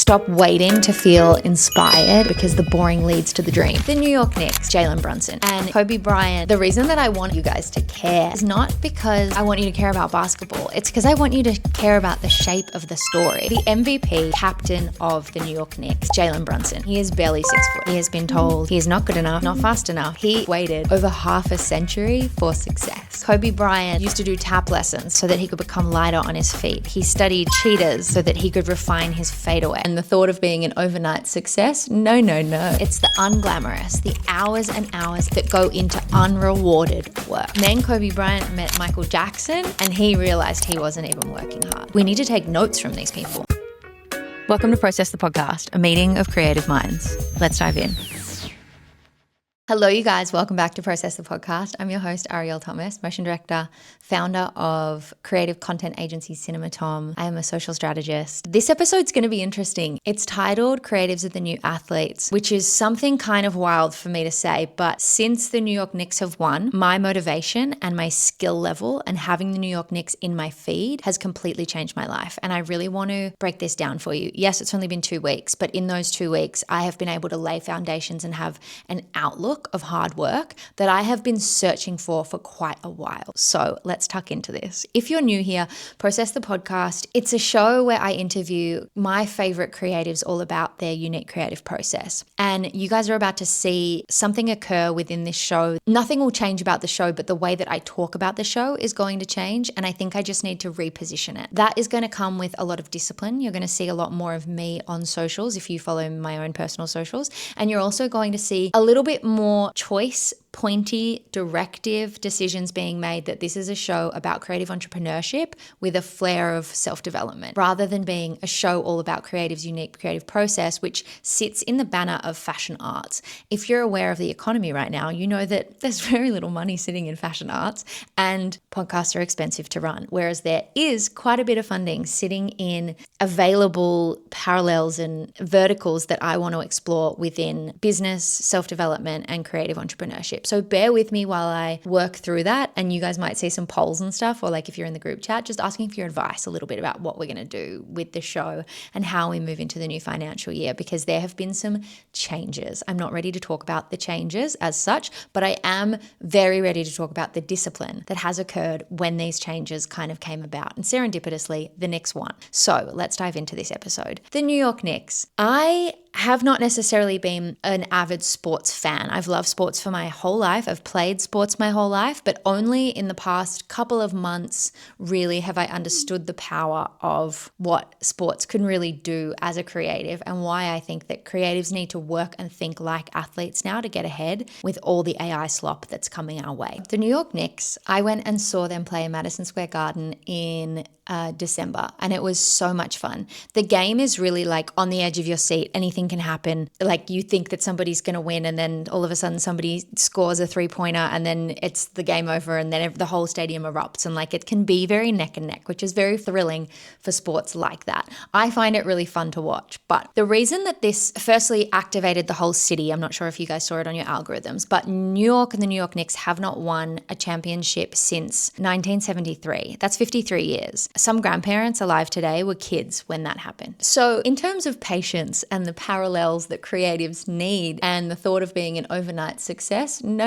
Stop waiting to feel inspired because the boring leads to the dream. The New York Knicks, Jalen Brunson, and Kobe Bryant. The reason that I want you guys to care is not because I want you to care about basketball. It's because I want you to care about the shape of the story. The MVP, captain of the New York Knicks, Jalen Brunson. He is barely 6 foot. He has been told he is not good enough, not fast enough. He waited over half a century for success. Kobe Bryant used to do tap lessons so that he could become lighter on his feet. He studied cheetahs so that he could refine his fadeaway. And the thought of being an overnight success? No. It's the unglamorous, the hours and hours that go into unrewarded work. Then Kobe Bryant met Michael Jackson and he realized he wasn't even working hard. We need to take notes from these people. Welcome to Process the Podcast, a meeting of creative minds. Let's dive in. Hello, you guys. Welcome back to Process the Podcast. I'm your host, Arielle Thomas, motion director, founder of creative content agency Cinematom. I am a social strategist. This episode's going to be interesting. It's titled Creatives are the New Athletes, which is something kind of wild for me to say. But since the New York Knicks have won, my motivation and my skill level and having the New York Knicks in my feed has completely changed my life. And I really want to break this down for you. Yes, it's only been 2 weeks, but in those 2 weeks, I have been able to lay foundations and have an outlook of hard work that I have been searching for quite a while. So let's tuck into this. If you're new here, Process the Podcast, it's a show where I interview my favorite creatives all about their unique creative process. And you guys are about to see something occur within this show. Nothing will change about the show, but the way that I talk about the show is going to change. And I think I just need to reposition it. That is going to come with a lot of discipline. You're going to see a lot more of me on socials if you follow my own personal socials. And you're also going to see a little bit more choice, pointy, directive decisions being made, that this is a show about creative entrepreneurship with a flair of self-development, rather than being a show all about creatives' unique creative process, which sits in the banner of fashion arts. If you're aware of the economy right now, you know that there's very little money sitting in fashion arts and podcasts are expensive to run, whereas there is quite a bit of funding sitting in available parallels and verticals that I want to explore within business, self-development, and creative entrepreneurship. So bear with me while I work through that, and you guys might see some polls and stuff, or like if you're in the group chat, just asking for your advice a little bit about what we're going to do with the show and how we move into the new financial year, because there have been some changes. I'm not ready to talk about the changes as such, but I am very ready to talk about the discipline that has occurred when these changes kind of came about. And serendipitously, the Knicks won. So let's dive into this episode. The New York Knicks. I have not necessarily been an avid sports fan. I've loved sports for my whole life. I've played sports my whole life, but only in the past couple of months really have I understood the power of what sports can really do as a creative, and why I think that creatives need to work and think like athletes now to get ahead with all the AI slop that's coming our way. The New York Knicks, I went and saw them play in Madison Square Garden in December, and it was so much fun. The game is really like on the edge of your seat. Anything can happen. Like you think that somebody's going to win, and then all of a sudden somebody scores a 3-pointer, and then it's the game over, and then the whole stadium erupts, and like it can be very neck and neck, which is very thrilling for sports like that. I find it really fun to watch. But the reason that this firstly activated the whole city, I'm not sure if you guys saw it on your algorithms, but New York and the New York Knicks have not won a championship since 1973. That's 53 years. Some grandparents alive today were kids when that happened. So in terms of patience and the parallels that creatives need and the thought of being an overnight success, no.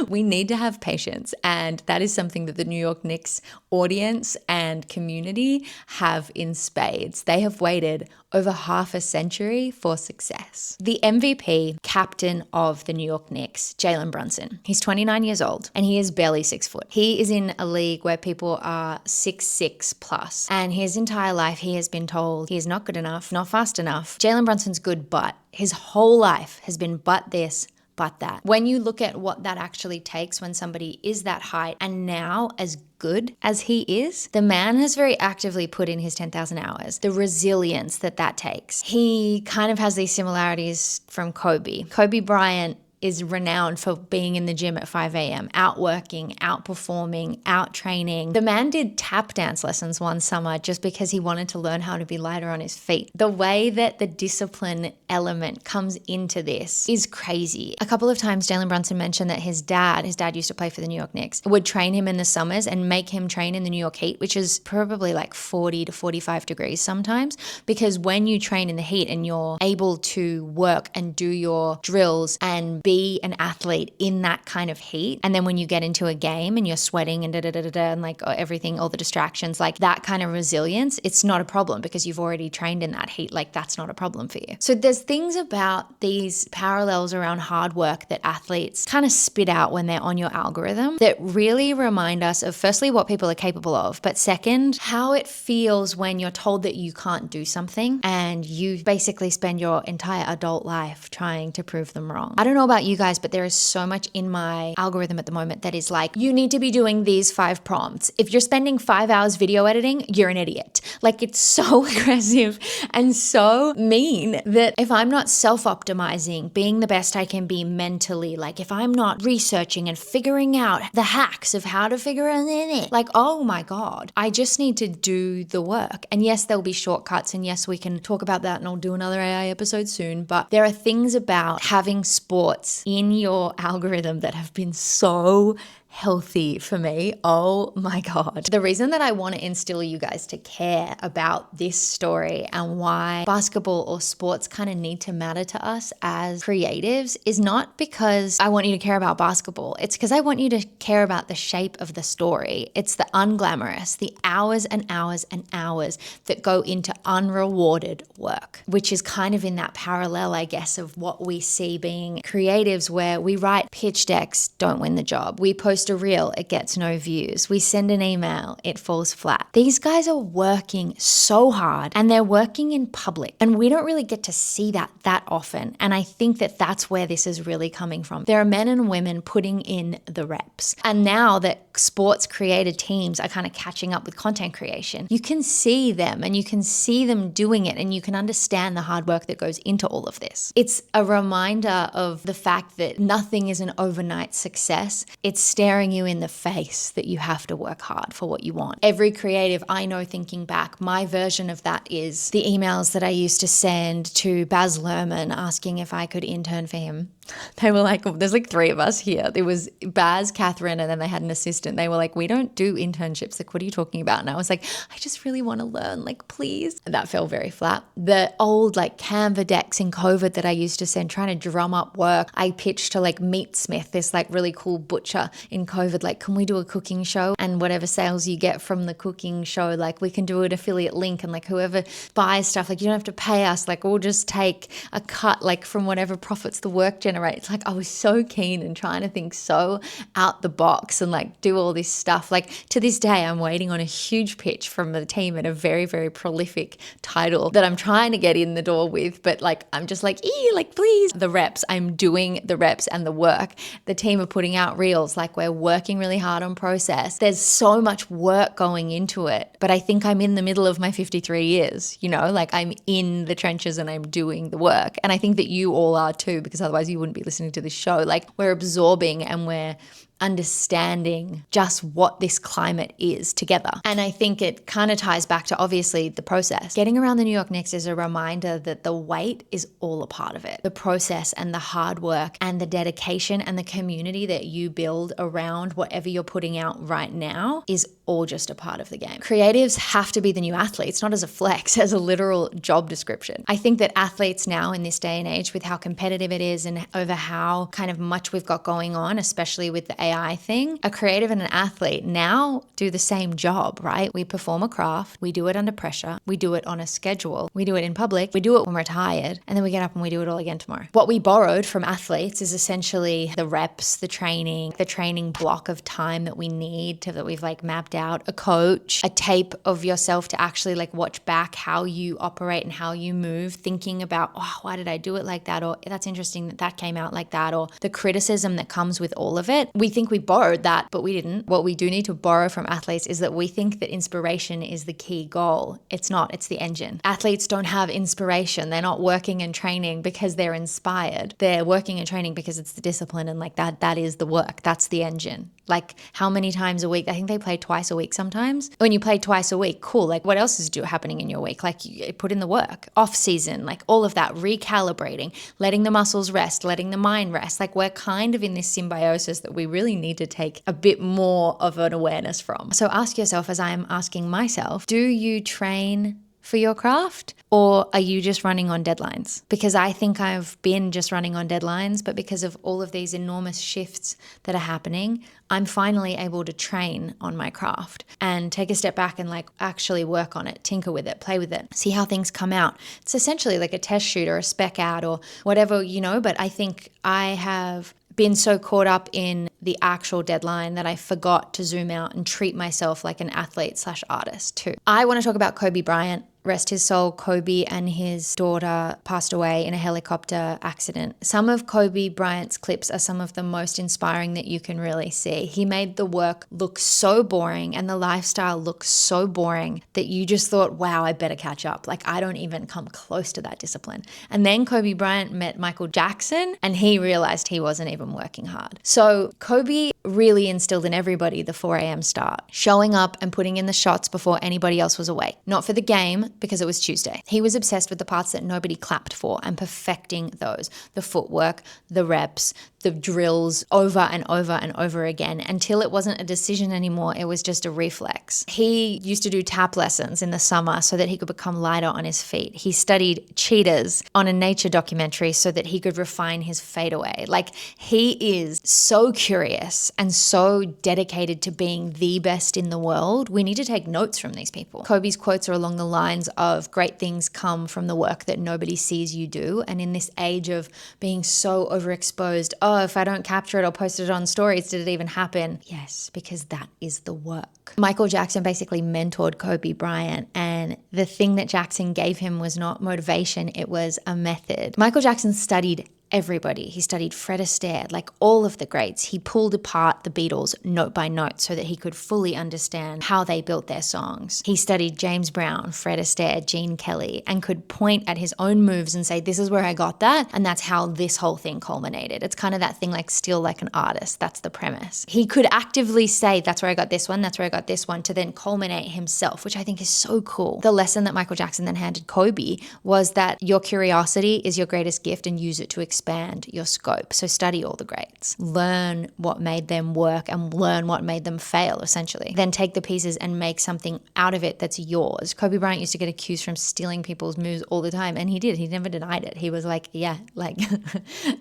We need to have patience. And that is something that the New York Knicks audience and community have in spades. They have waited over half a century for success. The MVP, captain of the New York Knicks, Jalen Brunson. He's 29 years old and he is barely 6 foot. He is in a league where people are 6'6" plus. And his entire life he has been told he is not good enough, not fast enough. Jalen Brunson's good, but his whole life has been but this, but that. When you look at what that actually takes when somebody is that height and now as good as he is, the man has very actively put in his 10,000 hours. The resilience that takes. He kind of has these similarities from Kobe. Kobe Bryant is renowned for being in the gym at 5 a.m., outworking, outperforming, out training. The man did tap dance lessons one summer just because he wanted to learn how to be lighter on his feet. The way that the discipline element comes into this is crazy. A couple of times Jalen Brunson mentioned that his dad used to play for the New York Knicks, would train him in the summers and make him train in the New York heat, which is probably like 40 to 45 degrees sometimes, because when you train in the heat and you're able to work and do your drills and be an athlete in that kind of heat, and then when you get into a game and you're sweating and and like everything, all the distractions, like that kind of resilience, it's not a problem because you've already trained in that heat. Like that's not a problem for you. So there's things about these parallels around hard work that athletes kind of spit out when they're on your algorithm that really remind us of, firstly, what people are capable of, but second, how it feels when you're told that you can't do something and you basically spend your entire adult life trying to prove them wrong. I don't know about you guys, but there is so much in my algorithm at the moment that is like, you need to be doing these 5 prompts. If you're spending 5 hours video editing, you're an idiot. Like it's so aggressive and so mean that if I'm not self-optimizing, being the best I can be mentally, like if I'm not researching and figuring out the hacks of how to figure it, like, oh my God, I just need to do the work. And yes, there'll be shortcuts. And yes, we can talk about that and I'll do another AI episode soon. But there are things about having sports in your algorithm that have been so healthy for me. Oh my God. The reason that I want to instill you guys to care about this story and why basketball or sports kind of need to matter to us as creatives is not because I want you to care about basketball. It's because I want you to care about the shape of the story. It's the unglamorous, the hours and hours and hours that go into unrewarded work, which is kind of in that parallel, I guess, of what we see being creatives, where we write pitch decks, don't win the job. We post a reel, it gets no views. We send an email, it falls flat. These guys are working so hard and they're working in public, and we don't really get to see that often. And I think that that's where this is really coming from. There are men and women putting in the reps. And now that sports created teams are kind of catching up with content creation, you can see them and you can see them doing it, and you can understand the hard work that goes into all of this. It's a reminder of the fact that nothing is an overnight success. It's staring you in the face that you have to work hard for what you want. Every creative I know, thinking back, my version of that is the emails that I used to send to Baz Luhrmann asking if I could intern for him. They were like, there's like 3 of us here. There was Baz, Catherine, and then they had an assistant. They were like, we don't do internships. Like, what are you talking about? And I was like, I just really want to learn, like, please. And that fell very flat. The old like Canva decks in COVID that I used to send, trying to drum up work. I pitched to like Meat Smith, this like really cool butcher in COVID, like, can we do a cooking show? And whatever sales you get from the cooking show, like we can do an affiliate link, and like whoever buys stuff, like you don't have to pay us, like we'll just take a cut like from whatever profits the work generates. It's like I was so keen and trying to think so out the box and like do all this stuff. Like to this day, I'm waiting on a huge pitch from the team and a very, very prolific title that I'm trying to get in the door with. But like, I'm just like, like please. The reps, I'm doing the reps and the work. The team are putting out reels, like we're working really hard on process. There's so much work going into it. But I think I'm in the middle of my 53 years, you know, like I'm in the trenches and I'm doing the work. And I think that you all are too, because otherwise you wouldn't be listening to this show. Like we're absorbing and we're understanding just what this climate is together. And I think it kind of ties back to obviously the process. Getting around the New York Knicks is a reminder that the wait is all a part of it. The process and the hard work and the dedication and the community that you build around whatever you're putting out right now is all just a part of the game. Creatives have to be the new athletes, not as a flex, as a literal job description. I think that athletes now in this day and age, with how competitive it is and over how kind of much we've got going on, especially with the AI thing, a creative and an athlete now do the same job, right? We perform a craft, we do it under pressure, we do it on a schedule, we do it in public, we do it when we're tired, and then we get up and we do it all again tomorrow. What we borrowed from athletes is essentially the reps, the training block of time that we need that we've like mapped out, a coach, a tape of yourself to actually like watch back how you operate and how you move, thinking about, oh, why did I do it like that? Or that's interesting that came out like that, or the criticism that comes with all of it. We think think we borrowed that, but we didn't. What we do need to borrow from athletes is that we think that inspiration is the key goal. It's not, it's the engine. Athletes don't have inspiration. They're not working and training because they're inspired. They're working and training because it's the discipline, and like that is the work. That's the engine. Like how many times a week? I think they play twice a week sometimes. When you play twice a week, cool. Like what else is happening in your week? Like you put in the work, off season, like all of that, recalibrating, letting the muscles rest, letting the mind rest. Like we're kind of in this symbiosis that we really need to take a bit more of an awareness from. So ask yourself, as I am asking myself, do you train for your craft, or are you just running on deadlines? Because I think I've been just running on deadlines, but because of all of these enormous shifts that are happening, I'm finally able to train on my craft and take a step back and like actually work on it, tinker with it, play with it, see how things come out. It's essentially like a test shoot or a spec out or whatever, but I think I have been so caught up in the actual deadline that I forgot to zoom out and treat myself like an athlete/artist too. I want to talk about Kobe Bryant. Rest his soul. Kobe and his daughter passed away in a helicopter accident. Some of Kobe Bryant's clips are some of the most inspiring that you can really see. He made the work look so boring and the lifestyle look so boring that you just thought, wow, I better catch up. Like I don't even come close to that discipline. And then Kobe Bryant met Michael Jackson and he realized he wasn't even working hard. So Kobe really instilled in everybody the 4 a.m. start, showing up and putting in the shots before anybody else was awake. Not for the game, because it was Tuesday. He was obsessed with the parts that nobody clapped for and perfecting those, the footwork, the reps, the drills over and over and over again until it wasn't a decision anymore. It was just a reflex. He used to do tap lessons in the summer so that he could become lighter on his feet. He studied cheetahs on a nature documentary so that he could refine his fadeaway. Like he is so curious and so dedicated to being the best in the world. We need to take notes from these people. Kobe's quotes are along the lines of great things come from the work that nobody sees you do. And in this age of being so overexposed, oh, if I don't capture it or post it on stories, did it even happen? Yes, because that is the work. Michael Jackson basically mentored Kobe Bryant, and the thing that Jackson gave him was not motivation, it was a method. Michael Jackson studied everybody. He studied Fred Astaire, like all of the greats. He pulled apart the Beatles note by note so that he could fully understand how they built their songs. He studied James Brown, Fred Astaire, Gene Kelly, and could point at his own moves and say, this is where I got that, and that's how this whole thing culminated. It's kind of that thing like still like an artist. That's the premise. He could actively say, that's where I got this one, that's where I got this one, to then culminate himself, which I think is so cool. The lesson that Michael Jackson then handed Kobe was that your curiosity is your greatest gift and use it to expand your scope. So study all the greats, learn what made them work and learn what made them fail, essentially. Then take the pieces and make something out of it that's yours. Kobe Bryant used to get accused from stealing people's moves all the time, and he did. He never denied it. He was like, yeah, like,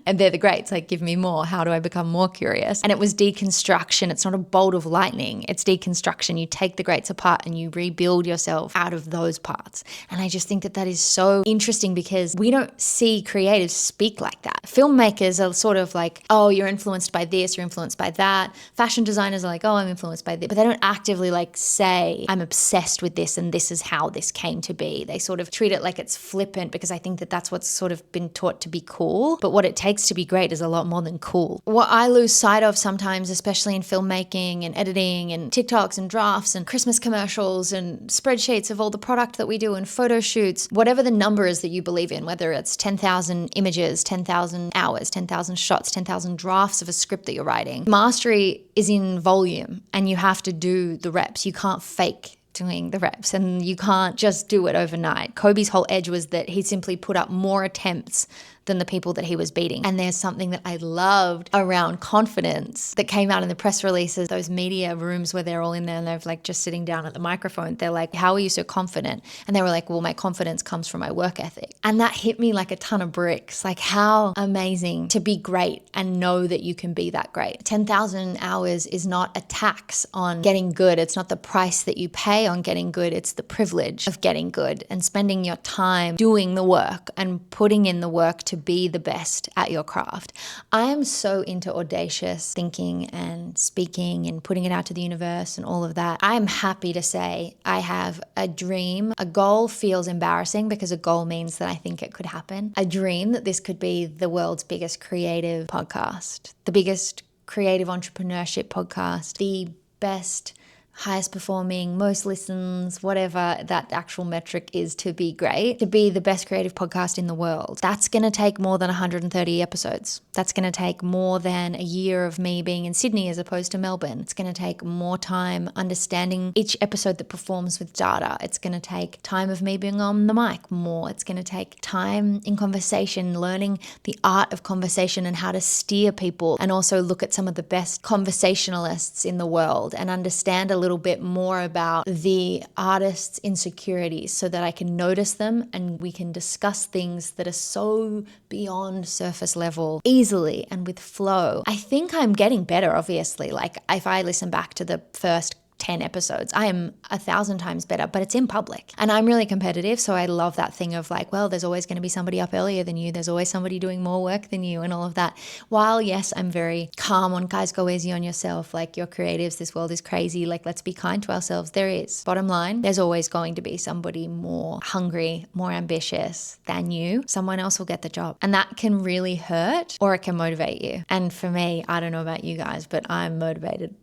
and they're the greats. Like, give me more. How do I become more curious? And it was deconstruction. It's not a bolt of lightning. It's deconstruction. You take the greats apart and you rebuild yourself out of those parts. And I just think that that is so interesting because we don't see creatives speak like that. Filmmakers are sort of like, oh, you're influenced by this, you're influenced by that. Fashion designers are like, oh, I'm influenced by this. But they don't actively like say, I'm obsessed with this and this is how this came to be. They sort of treat it like it's flippant because I think that that's what's sort of been taught to be cool. But what it takes to be great is a lot more than cool. What I lose sight of sometimes, especially in filmmaking and editing and TikToks and drafts and Christmas commercials and spreadsheets of all the product that we do and photo shoots, whatever the number is that you believe in, whether it's 10,000 images, 10,000 hours, 10,000 shots, 10,000 drafts of a script that you're writing. Mastery is in volume and you have to do the reps. You can't fake doing the reps and you can't just do it overnight. Kobe's whole edge was that he simply put up more attempts than the people that he was beating. And there's something that I loved around confidence that came out in the press releases, those media rooms where they're all in there and they're like just sitting down at the microphone. They're like, how are you so confident? And they were like, well, my confidence comes from my work ethic. And that hit me like a ton of bricks. Like how amazing to be great and know that you can be that great. 10,000 hours is not a tax on getting good. It's not the price that you pay on getting good. It's the privilege of getting good and spending your time doing the work and putting in the work to be the best at your craft. I am so into audacious thinking and speaking and putting it out to the universe and all of that. I'm happy to say I have a dream. A goal feels embarrassing because a goal means that I think it could happen. A dream that this could be the world's biggest creative podcast, the biggest creative entrepreneurship podcast, the best, highest performing, most listens, whatever that actual metric is to be great, to be the best creative podcast in the world. That's going to take more than 130 episodes. That's going to take more than a year of me being in Sydney as opposed to Melbourne. It's going to take more time understanding each episode that performs with data. It's going to take time of me being on the mic more. It's going to take time in conversation, learning the art of conversation and how to steer people, and also look at some of the best conversationalists in the world and understand a little bit more about the artist's insecurities so that I can notice them and we can discuss things that are so beyond surface level easily and with flow. I think I'm getting better, obviously. Like if I listen back to the first 10 episodes, I am 1,000 times better, but it's in public. And I'm really competitive, so I love that thing of like, well, there's always going to be somebody up earlier than you. There's always somebody doing more work than you and all of that. While yes, I'm very calm on guys, go easy on yourself. Like you're creatives, this world is crazy. Like let's be kind to ourselves. There is. Bottom line, there's always going to be somebody more hungry, more ambitious than you. Someone else will get the job. And that can really hurt or it can motivate you. And for me, I don't know about you guys, but I'm motivated.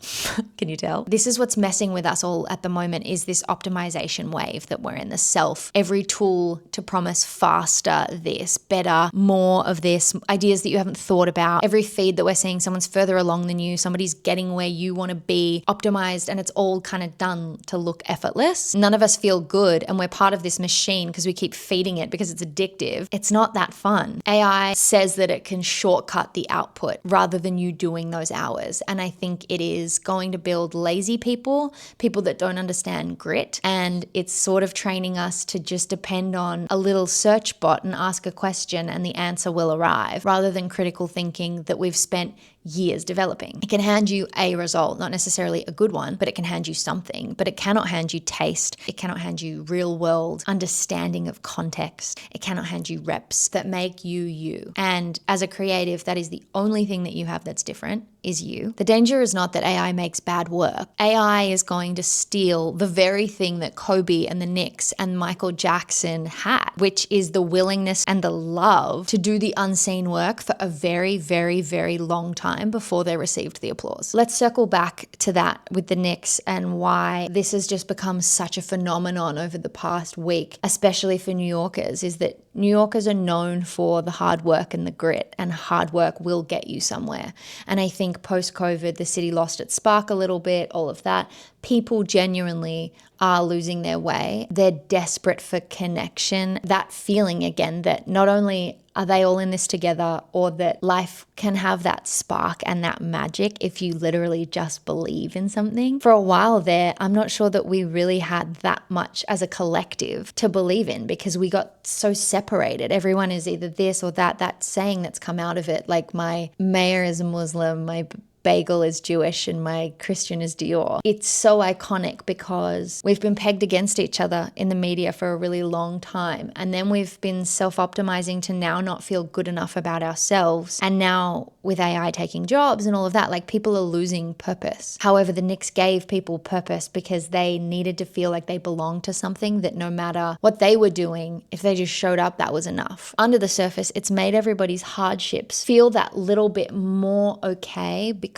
Can you tell? This is what's messing with us all at the moment, is this optimization wave that we're in, the self. Every tool to promise faster this, better, more of this, ideas that you haven't thought about. Every feed that we're seeing, someone's further along than you, somebody's getting where you want to be, optimized, and it's all kind of done to look effortless. None of us feel good, and we're part of this machine because we keep feeding it because it's addictive. It's not that fun. AI says that it can shortcut the output rather than you doing those hours. And I think it is going to build lazy people that don't understand grit. And it's sort of training us to just depend on a little search bot and ask a question and the answer will arrive, rather than critical thinking that we've spent years developing. It can hand you a result, not necessarily a good one, but it can hand you something. But it cannot hand you taste. It cannot hand you real world understanding of context. It cannot hand you reps that make you you. And as a creative, that is the only thing that you have that's different, is you. The danger is not that AI makes bad work. AI is going to steal the very thing that Kobe and the Knicks and Michael Jackson had, which is the willingness and the love to do the unseen work for a very, very, very long time before they received the applause. Let's circle back to that with the Knicks and why this has just become such a phenomenon over the past week, especially for New Yorkers, is that New Yorkers are known for the hard work and the grit, and hard work will get you somewhere. And I think post-COVID, the city lost its spark a little bit, all of that. People genuinely are losing their way. They're desperate for connection. That feeling again that not only are they all in this together, or that life can have that spark and that magic if you literally just believe in something. For a while there, I'm not sure that we really had that much as a collective to believe in, because we got so separated. Everyone is either this or that. That saying that's come out of it, like my mayor is a Muslim, my bagel is Jewish, and my Christian is Dior. It's so iconic because we've been pegged against each other in the media for a really long time. And then we've been self-optimizing to now not feel good enough about ourselves. And now with AI taking jobs and all of that, like people are losing purpose. However, the Knicks gave people purpose because they needed to feel like they belonged to something, that no matter what they were doing, if they just showed up, that was enough. Under the surface, it's made everybody's hardships feel that little bit more okay, because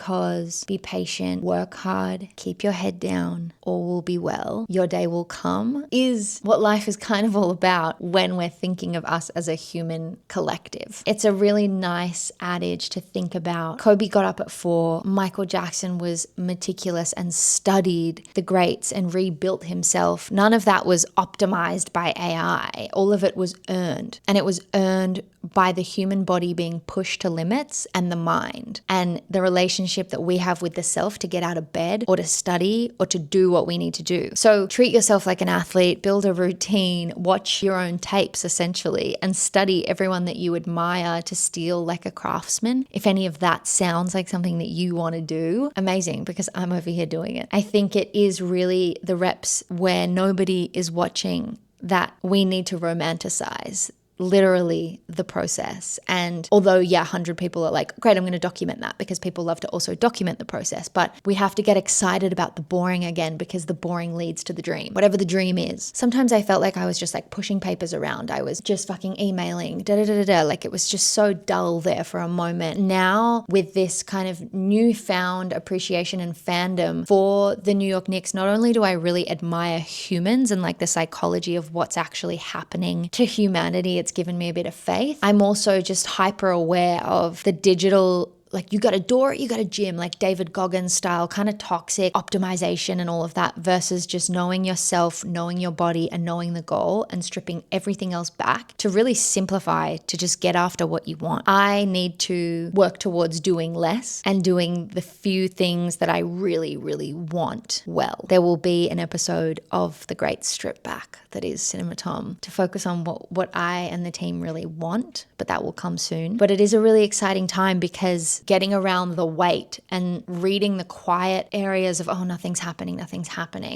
be patient, work hard, keep your head down, all will be well, your day will come, is what life is kind of all about when we're thinking of us as a human collective. It's a really nice adage to think about. Kobe got up at 4. Michael Jackson was meticulous and studied the greats and rebuilt himself. None of that was optimized by AI. All of it was earned. And it was earned by the human body being pushed to limits, and the mind and the relationship that we have with the self to get out of bed or to study or to do what we need to do. So treat yourself like an athlete, build a routine, watch your own tapes essentially, and study everyone that you admire to steal like a craftsman. If any of that sounds like something that you want to do, amazing, because I'm over here doing it. I think it is really the reps where nobody is watching that we need to romanticize. literally the process. And although, 100 people are like, great, I'm going to document that, because people love to also document the process. But we have to get excited about the boring again, because the boring leads to the dream, whatever the dream is. Sometimes I felt like I was just like pushing papers around. I was just fucking emailing, like it was just so dull there for a moment. Now with this kind of newfound appreciation and fandom for the New York Knicks, not only do I really admire humans and like the psychology of what's actually happening to humanity, it's given me a bit of faith. I'm also just hyper aware of the digital, like you got a door, you got a gym, like David Goggins style, kind of toxic optimization and all of that, versus just knowing yourself, knowing your body and knowing the goal and stripping everything else back to really simplify, to just get after what you want. I need to work towards doing less and doing the few things that I really, really want well. There will be an episode of The Great Strip Back that is Cinematom to focus on what I and the team really want, but that will come soon. But it is a really exciting time, because getting around the weight and reading the quiet areas of, oh, nothing's happening,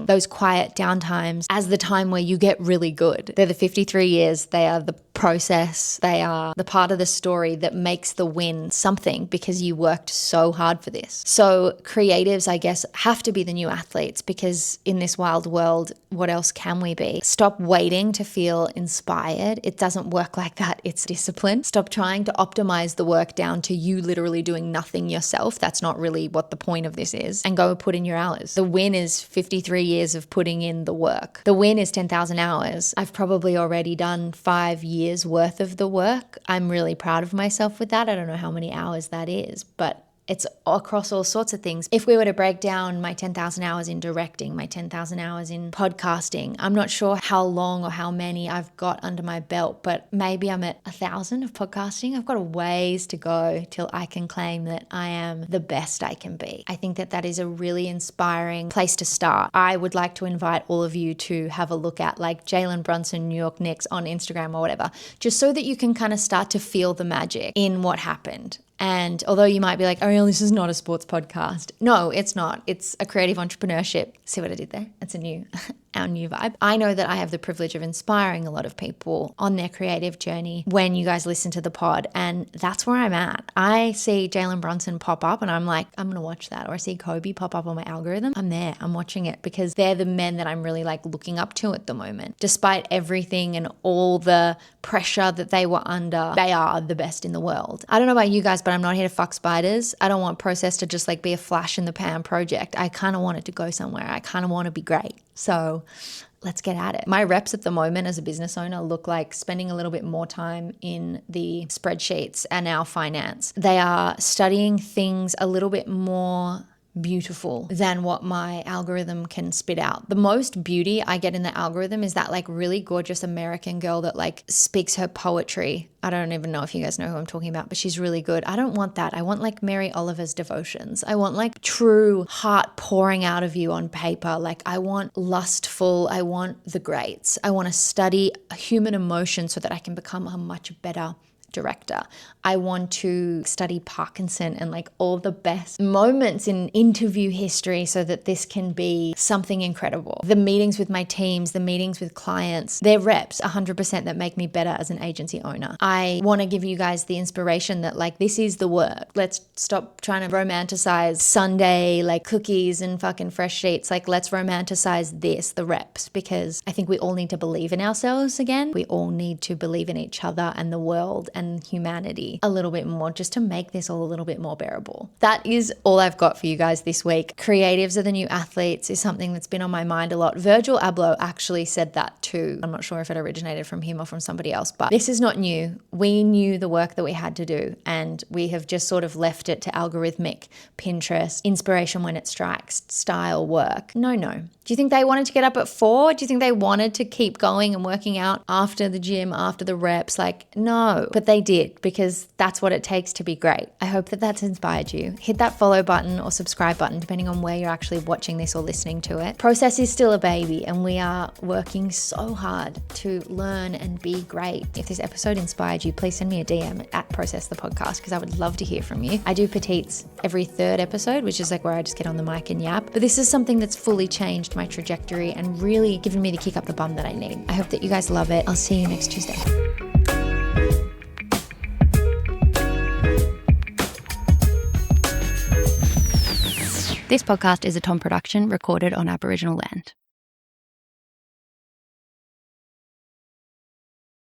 those quiet downtimes as the time where you get really good. They're the 53 years. They are the process. They are the part of the story that makes the win something, because you worked so hard for this. So creatives, I guess, have to be the new athletes, because in this wild world, what else can we be? Stop waiting to feel inspired. It doesn't work like that. It's discipline. Stop trying to optimize the work down to you literally doing nothing yourself. That's not really what the point of this is. And go put in your hours. The win is 53 years of putting in the work. The win is 10,000 hours. I've probably already done 5 years worth of the work. I'm really proud of myself with that. I don't know how many hours that is, but it's across all sorts of things. If we were to break down my 10,000 hours in directing, my 10,000 hours in podcasting, I'm not sure how long or how many I've got under my belt, but maybe I'm at 1,000 of podcasting. I've got a ways to go till I can claim that I am the best I can be. I think that is a really inspiring place to start. I would like to invite all of you to have a look at like Jalen Brunson, New York Knicks on Instagram or whatever, just so that you can kind of start to feel the magic in what happened. And although you might be like, Arielle, this is not a sports podcast. No, it's not. It's a creative entrepreneurship. See what I did there? It's our new vibe. I know that I have the privilege of inspiring a lot of people on their creative journey when you guys listen to the pod. And that's where I'm at. I see Jalen Brunson pop up and I'm like, I'm going to watch that. Or I see Kobe pop up on my algorithm. I'm there. I'm watching it, because they're the men that I'm really like looking up to at the moment. Despite everything and all the pressure that they were under, they are the best in the world. I don't know about you guys, but I'm not here to fuck spiders. I don't want process to just like be a flash in the pan project. I kind of want it to go somewhere. I kind of want to be great. So let's get at it. My reps at the moment as a business owner look like spending a little bit more time in the spreadsheets and our finance. They are studying things a little bit more beautiful than what my algorithm can spit out. The most beauty I get in the algorithm is that like really gorgeous American girl that like speaks her poetry. I don't even know if you guys know who I'm talking about, but she's really good. I don't want that. I want like Mary Oliver's devotions. I want like true heart pouring out of you on paper. Like I want lustful. I want the greats. I want to study human emotion so that I can become a much better director. I want to study Parkinson and like all the best moments in interview history so that this can be something incredible. The meetings with my teams, the meetings with clients, they're reps 100% that make me better as an agency owner. I want to give you guys the inspiration that like this is the work. Let's stop trying to romanticize Sunday like cookies and fucking fresh sheets. Like let's romanticize this, the reps, because I think we all need to believe in ourselves again. We all need to believe in each other and the world and humanity a little bit more, just to make this all a little bit more bearable. That is all I've got for you guys this week. Creatives are the new athletes is something that's been on my mind a lot. Virgil Abloh actually said that too. I'm not sure if it originated from him or from somebody else, but this is not new. We knew the work that we had to do, and we have just sort of left it to algorithmic, Pinterest, inspiration when it strikes style work. No. Do you think they wanted to get up at 4? Do you think they wanted to keep going and working out after the gym, after the reps? Like, no, but they did, because that's what it takes to be great. I hope that that's inspired you. Hit that follow button or subscribe button, depending on where you're actually watching this or listening to it. Process is still a baby, and we are working so hard to learn and be great. If this episode inspired you, please send me a DM at Process the Podcast, because I would love to hear from you. I do Petits every 3rd episode, which is like where I just get on the mic and yap. But this is something that's fully changed my trajectory and really given me the kick up the bum that I need. I hope that you guys love it. I'll see you next Tuesday. This podcast is a Tom production recorded on Aboriginal land.